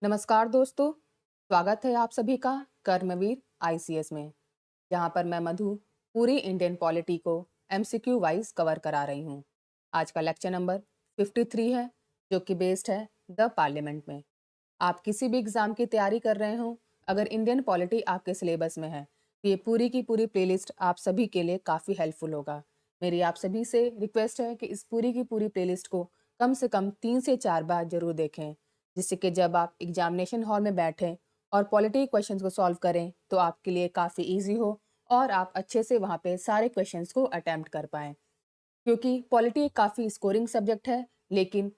नमस्कार दोस्तों, स्वागत है आप सभी का कर्मवीर आईसीएस में, जहां पर मैं मधु पूरी इंडियन पॉलिटी को एमसीक्यू वाइज कवर करा रही हूं। आज का लेक्चर नंबर 53 है, जो कि बेस्ड है द पार्लियामेंट में। आप किसी भी एग्जाम की तैयारी कर रहे हो, अगर इंडियन पॉलिटी आपके सिलेबस में है तो ये पूरी की पूरी प्लेलिस्ट आप सभी के लिए काफ़ी हेल्पफुल होगा। मेरी आप सभी से रिक्वेस्ट है कि इस पूरी की पूरी प्लेलिस्ट को कम से कम 3 से 4 बार जरूर देखें, जिससे कि जब आप एग्जामिनेशन हॉल में बैठें और पॉलिटी क्वेश्चंस को सॉल्व करें तो आपके लिए काफ़ी ईजी हो और आप अच्छे से वहाँ पे सारे क्वेश्चंस को अटैम्प्ट कर पाएँ। क्योंकि पॉलिटी एक काफ़ी स्कोरिंग सब्जेक्ट है, लेकिन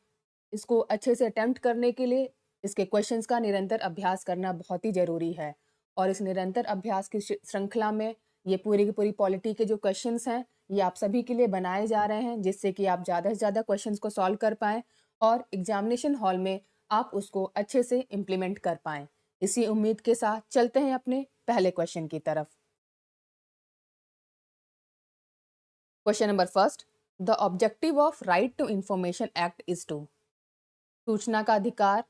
इसको अच्छे से अटेम्प्ट करने के लिए इसके क्वेश्चंस का निरंतर अभ्यास करना बहुत ही ज़रूरी है। और इस निरंतर अभ्यास की श्रृंखला में ये पूरी की पूरी पॉलिटी के जो क्वेश्चंस हैं, ये आप सभी के लिए बनाए जा रहे हैं, जिससे कि आप ज़्यादा से ज़्यादा क्वेश्चंस को सॉल्व कर पाएँ और एग्जामिनेशन हॉल में आप उसको अच्छे से इम्प्लीमेंट कर पाएँ। इसी उम्मीद के साथ चलते हैं अपने पहले क्वेश्चन की तरफ। Question number first, the objective of right to information act is to. सूचना का अधिकार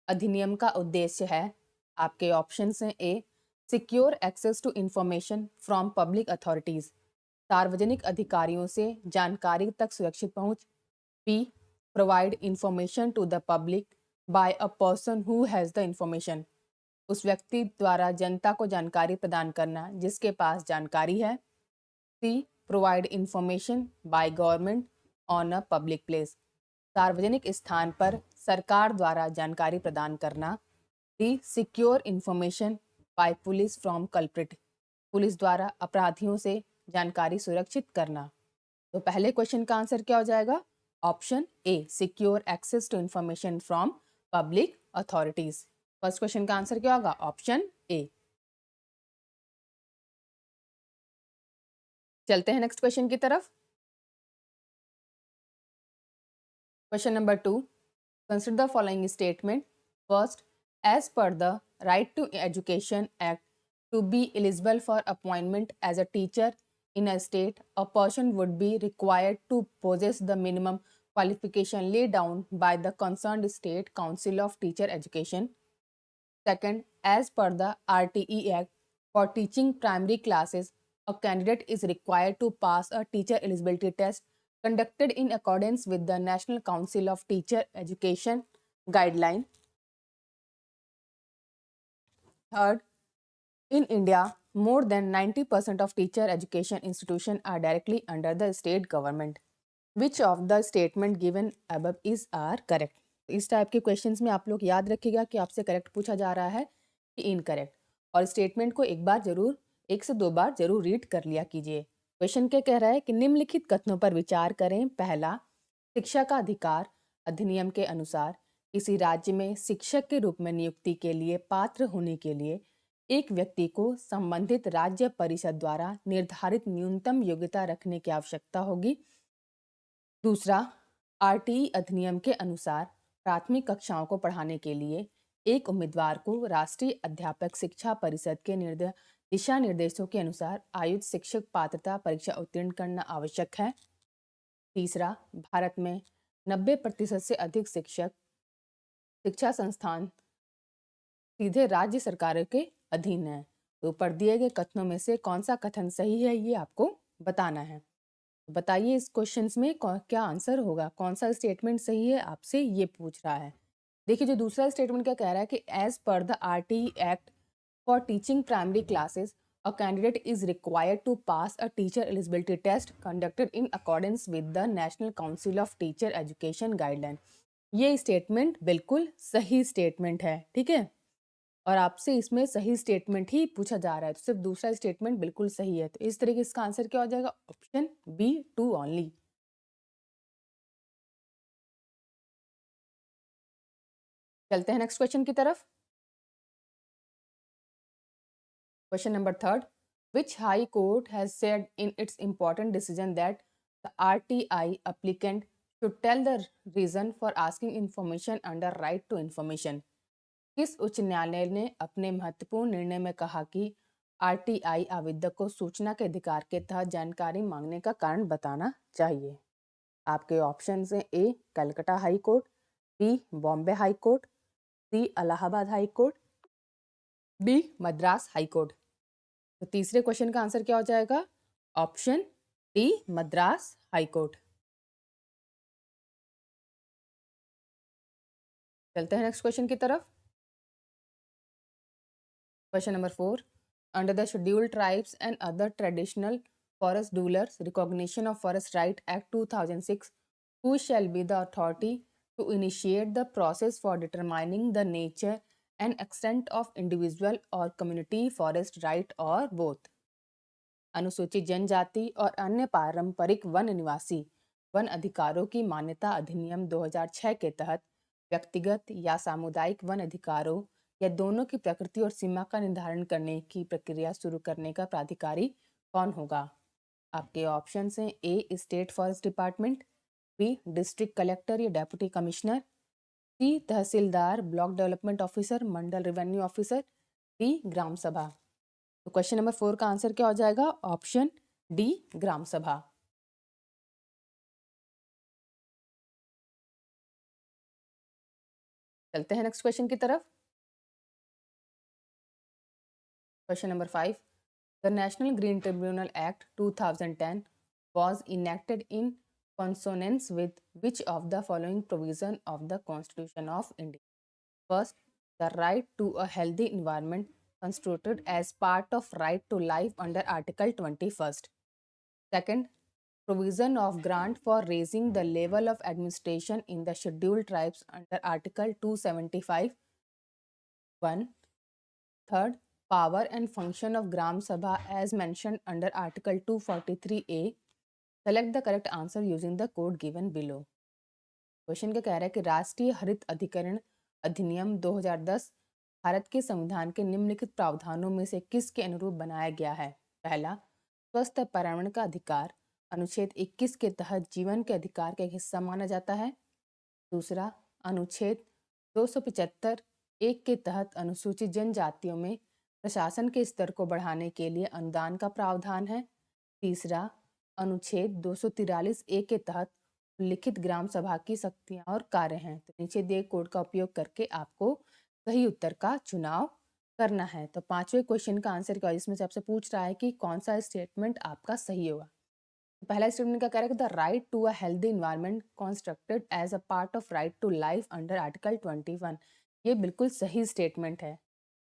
अधिनियम का उद्देश्य है, आपके ऑप्शंस हैं A secure access to information from public authorities, सार्वजनिक अधिकारियों से जानकारी तक सुरक्षित पहुंच, B provide information to the public by a person who has the information, उस व्यक्ति द्वारा जनता को जानकारी प्रदान करना जिसके पास जानकारी है, C provide information by government on a public place, सार्वजनिक स्थान पर सरकार द्वारा जानकारी प्रदान करना, D secure information by police from culprit, police द्वारा अपराधियों से जानकारी सुरक्षित करना। तो पहले क्वेश्चन का आंसर क्या हो जाएगा? Option A secure access to information from public authorities. First question का आंसर क्या होगा? Option A. चलते हैं नेक्स्ट क्वेश्चन की तरफ। Question number 2, consider the following statement. First, as per the Right to Education Act, to be eligible for appointment as a teacher in a state, a person would be required to possess the minimum qualification laid down by the concerned state council of teacher education. Second, as per the RTE Act, for teaching primary classes, a candidate is required to pass a teacher eligibility test conducted in accordance with the National Council of Teacher Education guideline. Third, in India, more than 90% of teacher education institutions are directly under the state government. Which of the statement given above is are correct? इस type के questions में आप लोग याद रखिएगा कि आपसे correct पूछा जा रहा है कि इनकरेक्ट, और स्टेटमेंट को एक बार जरूर, 1 से 2 बार जरूर रीड कर लिया कीजिए। क्वेश्चन क्या कह रहा है कि निम्नलिखित कथनों पर विचार करें। पहला, शिक्षा का अधिकार अधिनियम के अनुसार किसी राज्य में शिक्षक के रूप में नियुक्ति के लिए पात्र होने के लिए एक व्यक्ति को संबंधित राज्य परिषद द्वारा निर्धारित न्यूनतम योग्यता रखने की आवश्यकता होगी। दूसरा, आरटीई अधिनियम के अनुसार प्राथमिक कक्षाओं को पढ़ाने के लिए एक उम्मीदवार को राष्ट्रीय अध्यापक शिक्षा परिषद के दिशा निर्देशों के अनुसार आयुक्त शिक्षक पात्रता परीक्षा उत्तीर्ण करना आवश्यक है। तीसरा, भारत में 90% से अधिक शिक्षा संस्थान सीधे राज्य सरकारों के अधीन है। तो ऊपर दिए गए कथनों में से कौन सा कथन सही है, ये आपको बताना है। बताइए इस क्वेश्चंस में क्या आंसर होगा, कौन सा स्टेटमेंट सही है, आपसे ये पूछ रहा है। देखिए, जो दूसरा स्टेटमेंट क्या कह रहा है कि as per the RTE act for teaching primary classes a candidate is required to pass a teacher eligibility test conducted in accordance with the National Council of Teacher Education guideline. ये statement बिल्कुल सही statement है, ठीक है, और आपसे इसमें सही स्टेटमेंट ही पूछा जा रहा है, तो सिर्फ दूसरा स्टेटमेंट बिल्कुल सही है। तो इस तरीके इसका आंसर क्या हो जाएगा? Option B, 2 only. चलते हैं नेक्स्ट क्वेश्चन की तरफ। Question number 3, which high court has said in its important decision that the RTI applicant should tell the reason for asking information under right to information. किस उच्च न्यायालय ने अपने महत्वपूर्ण निर्णय में कहा कि आरटीआई आवेदक को सूचना के अधिकार के तहत जानकारी मांगने का कारण बताना चाहिए? आपके ऑप्शन हैं A Calcutta high court, B Bombay high court, C Allahabad high court, B Madras high court. तो तीसरे क्वेश्चन का आंसर क्या हो जाएगा? Option D Madras high court. चलते हैं नेक्स्ट क्वेश्चन की तरफ। Question number 4, under the scheduled tribes and other traditional forest dwellers recognition of forest right act 2006, who shall be the authority to initiate the process for determining the nature and extent of individual or community forest right or both? अनुसूचित जनजाति और अन्य पारंपरिक one निवासी one अधिकारों की मान्यता अधिनियम 2006 के तहत व्यक्तिगत या सामुदायिक वन अधिकारों या दोनों की प्रकृति और सीमा का निर्धारण करने की प्रक्रिया शुरू करने का प्राधिकारी कौन होगा? आपके ऑप्शन हैं A state forest department, B district collector या deputy commissioner, C tehsildar, block development officer, mandal revenue officer, D gram sabha. तो क्वेश्चन नंबर 4 का आंसर क्या हो जाएगा? ऑप्शन डी ग्राम सभा। चलते हैं नेक्स्ट क्वेश्चन की तरफ। Question number 5, the national green tribunal act 2010 was enacted in consonance with which of the following provision of the Constitution of India? First, the right to a healthy environment constituted as part of right to life under Article 21st. Second, provision of grant for raising the level of administration in the scheduled tribes under Article 275. 1. Third, power and function of Gram Sabha as mentioned under Article 243A. Select the correct answer using the code given below. Question क्या कह रहा है कि राष्ट्रीय हरित अधिकरण अधिनियम 2010 भारत के संविधान के निम्नलिखित प्रावधानों में से किसके अनुरूप बनाया गया है? पहला, स्वस्थ पर्यावरण का अधिकार अनुच्छेद 21 के तहत जीवन के अधिकार का एक हिस्सा माना जाता है। दूसरा, अनुच्छेद 275 एक के तहत अनुसूचित जनजातियों में प्रशासन के स्तर को बढ़ाने के लिए अनुदान का प्रावधान है। तीसरा, अनुच्छेद 243 ए के तहत लिखित ग्राम सभा की शक्तियां और कार्य हैं। तो नीचे दिए कोड का उपयोग करके आपको सही उत्तर का चुनाव करना है। तो पांचवें क्वेश्चन का आंसर क्या है, जिसमें से आपसे पूछ रहा है कि कौन सा स्टेटमेंट आपका सही होगा। तो पहला स्टेटमेंट क्या कह रहा है कि the right to a healthy environment constructed as a part of right to life under article 21। ये बिल्कुल सही स्टेटमेंट है,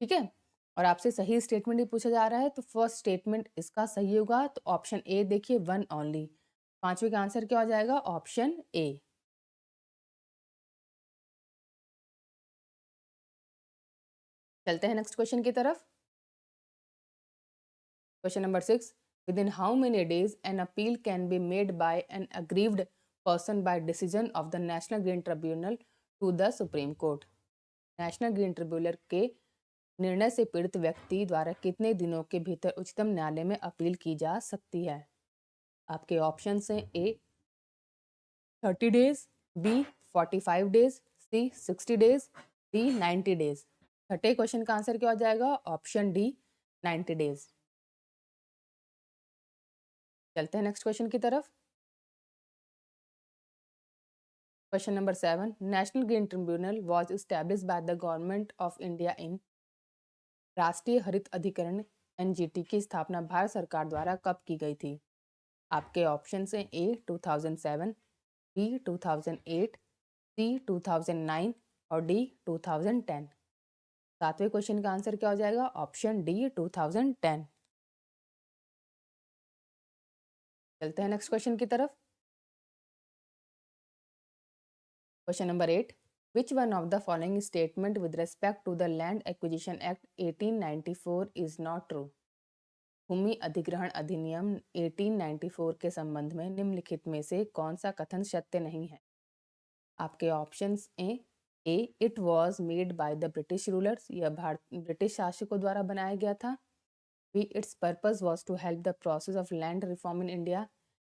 ठीक है। और आपसे सही स्टेटमेंट ही पूछा जा रहा है, तो फर्स्ट स्टेटमेंट इसका सही होगा। तो ऑप्शन ए देखिए, वन ओनली। पांचवे का आंसर क्या हो जाएगा? Option A. चलते हैं नेक्स्ट क्वेश्चन की तरफ। Question number 6, within how many days an appeal can be made by an aggrieved person by decision of the national green tribunal to the supreme court? National green tribunal के निर्णय से पीड़ित व्यक्ति द्वारा कितने दिनों के भीतर उच्चतम न्यायालय में अपील की जा सकती है? आपके ऑप्शन हैं ए 30 डेज, बी 45 डेज, सी 60 डेज, डी 90 डेज। छठे क्वेश्चन का आंसर क्या हो जाएगा? Option D 90 days. चलते हैं नेक्स्ट क्वेश्चन की तरफ। Question number 7, national green tribunal was establish by the government of India in? राष्ट्रीय हरित अधिकरण एनजीटी की स्थापना भारत सरकार द्वारा कब की गई थी? आपके ऑप्शन हैं ए 2007, बी 2008, सी 2009 और डी 2010। सातवें क्वेश्चन का आंसर क्या हो जाएगा? Option D 2010। चलते हैं नेक्स्ट क्वेश्चन की तरफ। Question number 8, which one of the following statement with respect to the land acquisition act 1894 is not true? भूमि अधिग्रहण अधिनियम 1894 के संबंध में निम्नलिखित में से कौन सा कथन सत्य नहीं है? आपके options A it was made by the British rulers, यह ब्रिटिश शासकों द्वारा बनाया गया था। B its purpose was to help the process of land reform in India,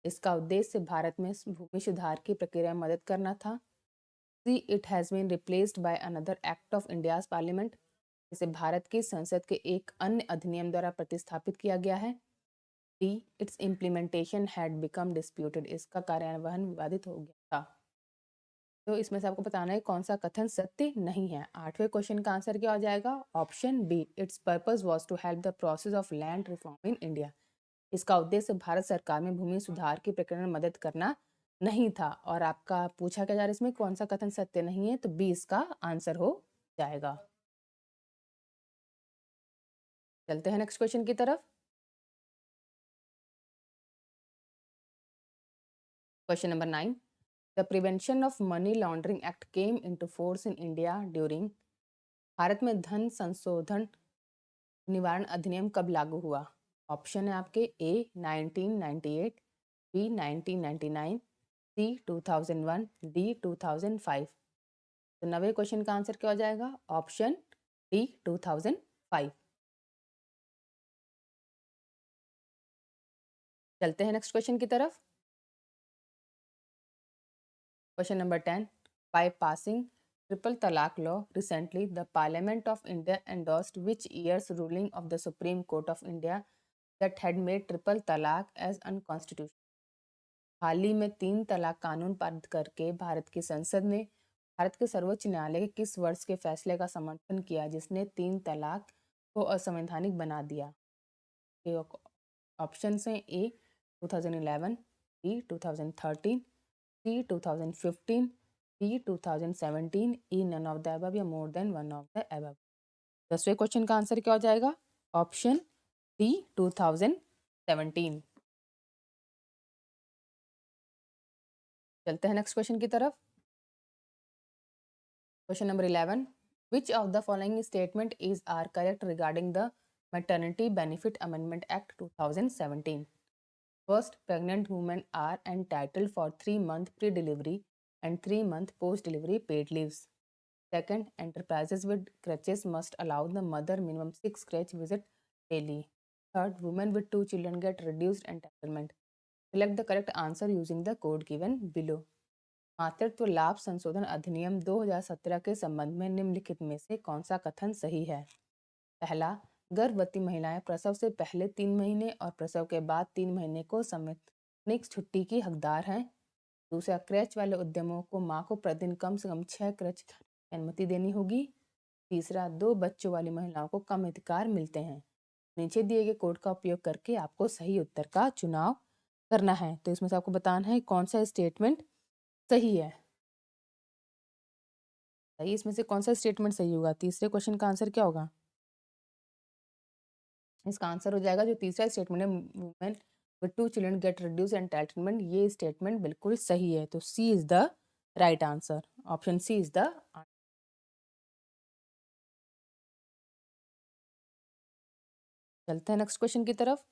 इसका उद्देश्य भारत में भूमि सुधार की प्रक्रिया में मदद करना था। C it has been replaced by another act of India's Parliament, इसे भारत की संसद के एक अन्य अधिनियम द्वारा प्रतिस्थापित किया गया है। D it's implementation had become disputed, इसका कार्यान्वयन विवादित हो गया था। तो इसमें से आपको बताना है कौन सा कथन सत्य नहीं है। 8वें क्वेश्चन का आंसर क्या हो जाएगा? Option B, its purpose was to help the process of land reform in India. इसका उद्देश्य भारत सरकार में भूमि सुधार की प्रक्रिया में मदद करना नहीं था। और आपका पूछा क्या जा रहा है इसमें कौन सा कथन सत्य नहीं है, तो बी इसका आंसर हो जाएगा। चलते हैं नेक्स्ट क्वेश्चन की तरफ। Question number 9, the prevention of money laundering act came into force in India during. Bharat में धन संशोधन निवारण अधिनियम कब लागू हुआ? ऑप्शन है आपके ए 1998, बी 1999, सी 2001, डी 2005। तो 9वें क्वेश्चन का आंसर क्या हो जाएगा? Option D 2005। चलते हैं नेक्स्ट क्वेश्चन की तरफ। Question number 10, by passing triple talaq law recently the parliament of India endorsed which years ruling of the supreme court of India that had made triple talaq as unconstitutional. हाल ही में 3 तलाक कानून पारित करके भारत की संसद ने भारत के सर्वोच्च न्यायालय के किस वर्ष के फैसले का समर्थन किया जिसने 3 तलाक को असंवैधानिक बना दिया? ऑप्शन है A 2011, B 2013, C 2015, D 2017, E none of the above या more than one of the above. 10वें क्वेश्चन का आंसर क्या हो जाएगा? Option D 2017। चलते हैं नेक्स्ट क्वेश्चन की तरफ। Question number 11, which of the following statement is are correct regarding the Maternity Benefit Amendment Act 2017? First, pregnant women are entitled for 3-month pre-delivery and 3-month post-delivery paid leaves. Second, enterprises with crèches must allow the mother minimum 6 crèche visits daily. Third, women with 2 children get reduced entitlement. Select the correct answer using the code given below. मातृत्व लाभ संशोधन अधिनियम 2017 के संबंध में निम्नलिखित में से कौन सा कथन सही है? पहला, गर्भवती महिलाएं प्रसव से पहले 3 महीने और प्रसव के बाद 3 महीने को सार्वजनिक छुट्टी की हकदार हैं। दूसरा, क्रैच वाले उद्यमों को मां को प्रतिदिन कम से कम 6 क्रैच की अनुमति देनी होगी। तीसरा, 2 बच्चों वाली महिलाओं को कम अधिकार मिलते हैं। नीचे दिए गए कोड का उपयोग करके आपको सही उत्तर का चुनाव करना है। तो इसमें से आपको बताना है कौन सा स्टेटमेंट सही है। सही इसमें से कौन सा स्टेटमेंट सही होगा? तीसरे क्वेश्चन का आंसर क्या होगा? इसका आंसर हो जाएगा जो तीसरा स्टेटमेंट है, women with 2 children get reduce entitlement, ये स्टेटमेंट बिल्कुल सही है। तो C is the right answer. Option C is the. चलते हैं नेक्स्ट क्वेश्चन की तरफ।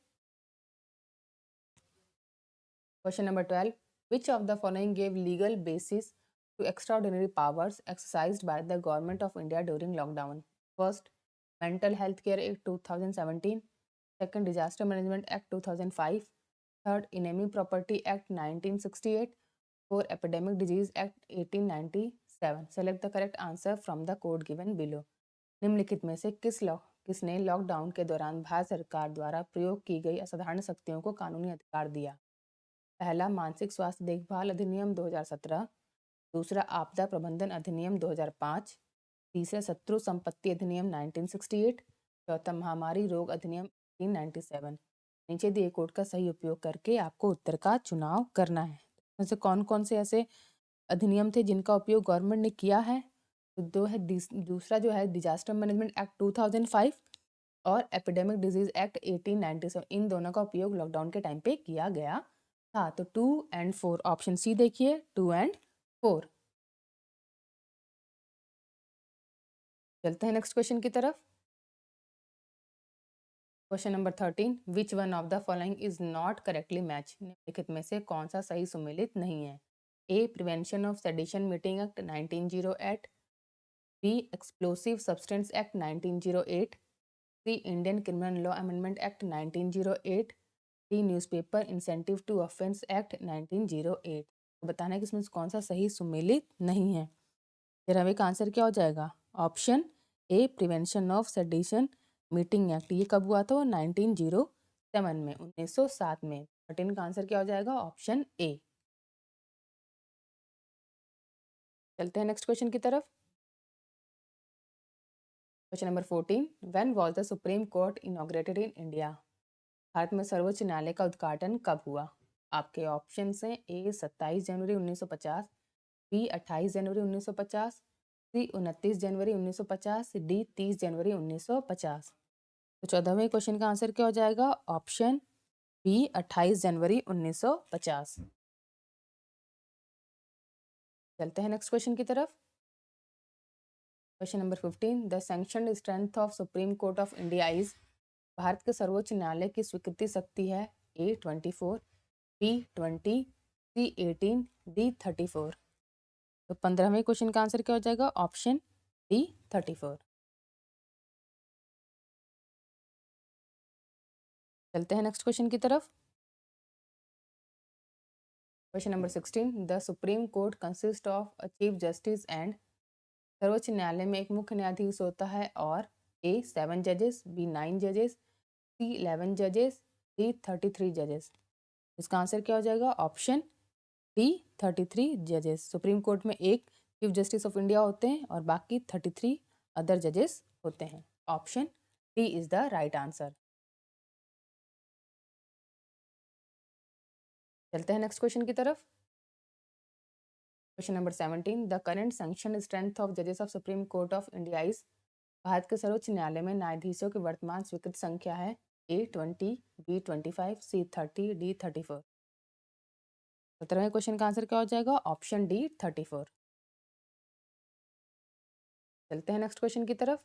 Question number 12, which of the following gave legal basis to extraordinary powers exercised by the government of India during lockdown? First, Mental Health Care Act 2017. Second, Disaster Management Act 2005. Third, Enemy Property Act 1968. Four, Epidemic Disease Act 1897. Select the correct answer from the code given below. निम्नलिखित में से किसने lockdown के दौरान भारत सरकार द्वारा प्रयोग की गई असाधारण शक्तियों को कानूनी अधिकार दिया? पहला, मानसिक स्वास्थ्य देखभाल अधिनियम 2017। दूसरा, आपदा प्रबंधन अधिनियम 2005। तीसरा, शत्रु संपत्ति अधिनियम 1968। चौथा, महामारी रोग अधिनियम 1897। नीचे दिए कोड का सही उपयोग करके आपको उत्तर का चुनाव करना है। वैसे कौन कौन से ऐसे अधिनियम थे जिनका उपयोग गवर्नमेंट ने किया है? तो दूसरा जो है डिजास्टर मैनेजमेंट एक्ट 2005 और एपिडेमिक डिजीज एक्ट 1897, इन दोनों का उपयोग लॉकडाउन के टाइम पे किया गया था। तो 2 एंड 4, ऑप्शन सी देखिए 2 एंड 4। चलते हैं नेक्स्ट क्वेश्चन की तरफ। Question number 13, which one of the following is not correctly match? निम्नलिखित में से कौन सा सही सुमेलित नहीं है? A, prevention of sedition meeting act 1908। B, explosive substance act 1908। C, Indian criminal law amendment act 1908। D, newspaper incentive to offence act 1908। तो बताना है कि इसमें कौन सा सही सुमेलित नहीं है। 13वें का आंसर क्या हो जाएगा? Option A, prevention of sedition meeting act. ये कब हुआ था? वो 1907 में, 1907 में। 13 का आंसर क्या हो जाएगा? Option A. चलते हैं नेक्स्ट क्वेश्चन की तरफ। Question number 14, when was the supreme court inaugurated in India? Bharat में सर्वोच्च न्यायालय का उद्घाटन कब हुआ? आपके ऑप्शन हैं ए 27 जनवरी 1950, बी 28 जनवरी 1950, सी 29 जनवरी 1950, डी 30 जनवरी 1950। तो 14वें क्वेश्चन का आंसर क्या हो जाएगा? ऑप्शन बी 28 जनवरी 1950। चलते हैं नेक्स्ट क्वेश्चन की तरफ। Question number 15, the sanctioned strength of supreme court of India is? भारत के सर्वोच्च न्यायालय की स्वीकृति शक्ति है ए 24, बी 20, सी 18, डी 34। तो 15वें क्वेश्चन का आंसर क्या हो जाएगा? Option D 34। चलते हैं नेक्स्ट क्वेश्चन की तरफ। Question number 16, the supreme court consist of a chief justice and? सर्वोच्च न्यायालय में एक मुख्य न्यायाधीश होता है और ए 7 जजेस, बी 9 जजेस, सी 11 जजेस, डी 33 जजेस। इसका आंसर क्या हो जाएगा? ऑप्शन डी 33 जजेस। सुप्रीम कोर्ट में एक चीफ जस्टिस ऑफ इंडिया होते हैं और बाकी 33 अदर जजेस होते हैं। Option D is the right answer. चलते हैं नेक्स्ट क्वेश्चन की तरफ। Question number 17, the current sanction strength of जजेस of supreme court of India is? भारत के सर्वोच्च न्यायालय में न्यायाधीशों की वर्तमान स्वीकृत संख्या है ए 20, बी 25, सी 30, डी 34। 17वें क्वेश्चन का आंसर क्या हो जाएगा? Option D 34। चलते हैं नेक्स्ट क्वेश्चन की तरफ।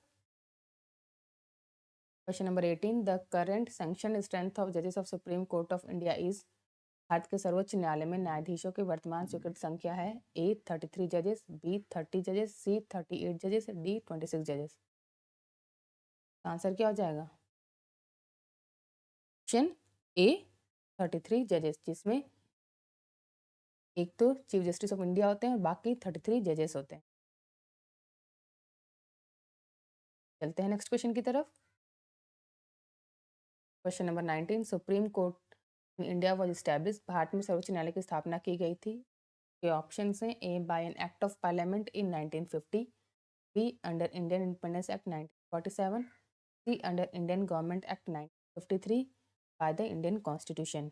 Question number 18, the current sanction strength of जजेस of supreme court of India is? भारत के सर्वोच्च न्यायालय में न्यायाधीशों की वर्तमान स्वीकृत संख्या है ए 33 जजेस, बी 30 जजेस, सी 38 जजेस, डी 26 जजेस। आंसर क्या हो जाएगा? ऑप्शन ए 33 जजेस, जिसमें एक तो चीफ जस्टिस ऑफ इंडिया होते हैं और बाकी 33 जजेस होते हैं। चलते हैं नेक्स्ट क्वेश्चन की तरफ। Question number 19, supreme court in India was establish? Bharat में सर्वोच्च न्यायालय की स्थापना की गई थी। ये ऑप्शन हैं A by an act of parliament in 1950, B under Indian independence act 1947, C under Indian government act 1953, by the Indian constitution.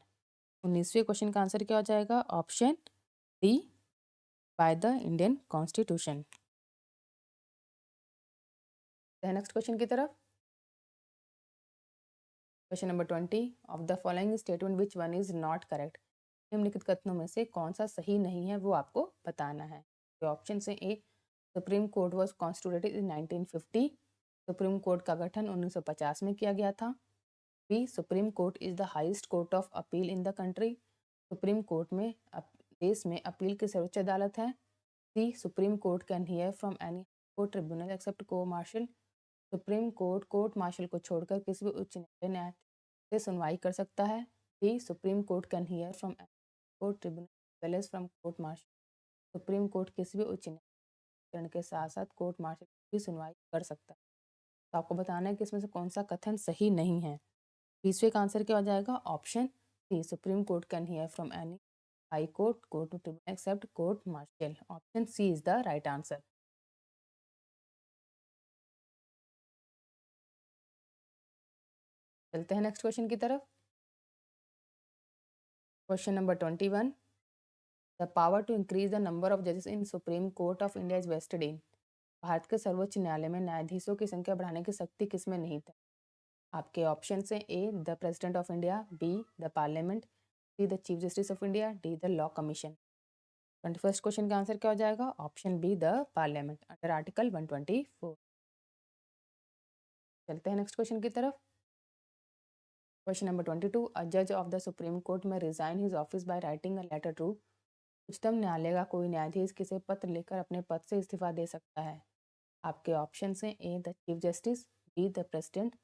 19वें क्वेश्चन का आंसर क्या हो जाएगा? Option D by the Indian constitution. Next question की तरफ। Question number 20, of the following statement which one is not correct? निम्नलिखित कथनों में से कौन सा सही नहीं है वो आपको बताना है। तो ऑप्शन से A supreme court was constituted in 1950, supreme court का गठन 1950 में किया गया था। B supreme court is the highest court of appeal in the country, supreme court में देश में अपील की सर्वोच्च अदालत है। C supreme court can hear from any court tribunal except court martial, supreme court court martial को छोड़कर किसी भी उच्च न्यायालय से सुनवाई कर सकता है। D Supreme court can hear from court tribunal well as from court martial, supreme Court किसी भी उच्च न्यायालय के साथ साथ कोर्ट मार्शल की भी सुनवाई कर सकता है। तो आपको बताना है कि इसमें से कौन सा कथन सही नहीं है। 20वें का आंसर क्या हो जाएगा? Option C supreme court can hear from any high court court tribunal except court martial. Option C is the right answer. चलते हैं नेक्स्ट क्वेश्चन की तरफ। Question number 21, the power to increase the number of जजेस in supreme court of India is vested in? भारत के सर्वोच्च न्यायालय में न्यायाधीशों की संख्या बढ़ाने की शक्ति किसमें निहित है? आपके ऑप्शन हैं A the president of India, B the parliament, C the chief justice of India, D the law commission. 21st question का आंसर क्या हो जाएगा? Option B the parliament under article 124। चलते हैं नेक्स्ट क्वेश्चन की तरफ। क्वेश्चन नंबर 22, अ जज of the supreme court may resign his office by writing a letter to? उच्चतम न्यायालय का कोई न्यायाधीश किसे पत्र लिखकर अपने पद से इस्तीफा दे सकता है? आपके ऑप्शन हैं A the chief justice, B the president,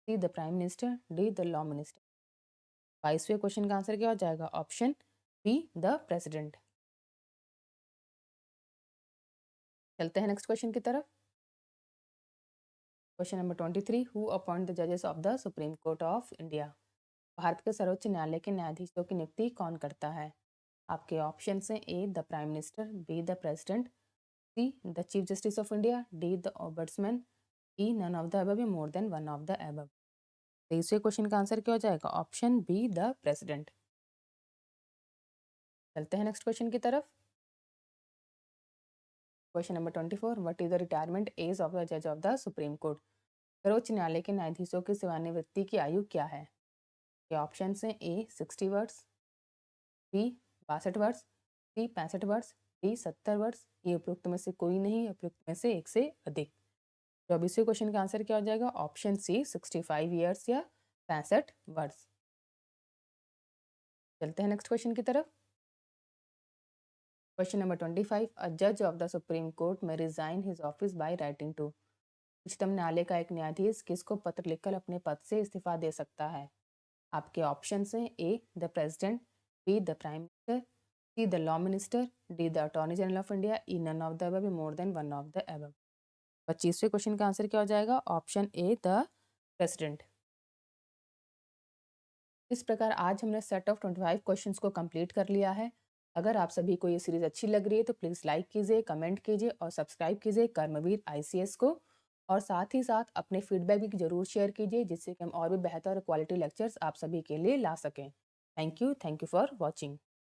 C the prime minister, D the law minister. 22वें क्वेश्चन का आंसर क्या हो जाएगा? Option B the president. चलते हैं नेक्स्ट क्वेश्चन की तरफ। Question number 23, who appoint the जजेस of the supreme court of India? भारत के सर्वोच्च न्यायालय के न्यायाधीशों की नियुक्ति कौन करता है? आपके ऑप्शन हैं A the prime minister, B the president, C. The Chief Justice of India. D. The Ombudsman. E. None of the above या more than one of the above. 23वें क्वेश्चन का आंसर क्या हो जाएगा? Option B, the president. चलते हैं next question की तरफ। Question number 24, what is the retirement age of the जज ऑफ द सुप्रीम कोर्ट? सर्वोच्च न्यायालय के न्यायाधीशों की सेवानिवृत्ति की आयु क्या है? ये ऑप्शन हैं ए 60 वर्ष, बी 62 वर्ष, सी 65 वर्ष, डी 70 वर्ष। ये उपयुक्त में से कोई नहीं, उपयुक्त में से एक से अधिक। 24वें क्वेश्चन का आंसर क्या हो जाएगा? ऑप्शन सी 65 ईयर्स या 65 वर्ष। चलते हैं नेक्स्ट क्वेश्चन की तरफ। क्वेश्चन नंबर 25, अ जज of the supreme court may resign his office by writing to. उच्चतम न्यायालय का एक न्यायाधीश किसको पत्र लिखकर अपने पद से इस्तीफा दे सकता है? आपके ऑप्शन हैं A the president, B the prime minister, C the law minister, D the attorney general of India, E none of the above, more than one of the above. 25वें क्वेश्चन का आंसर क्या हो जाएगा? Option A the president. इस प्रकार आज हमने set of 25 questions को कंप्लीट कर लिया है। अगर आप सभी को ये सीरीज़ अच्छी लग रही है तो प्लीज़ लाइक कीजिए, कमेंट कीजिए और सब्सक्राइब कीजिए कर्मवीर आईसीएस को। और साथ ही साथ अपने फीडबैक भी ज़रूर शेयर कीजिए, जिससे कि हम और भी बेहतर क्वालिटी लेक्चर्स आप सभी के लिए ला सकें। Thank you for watching.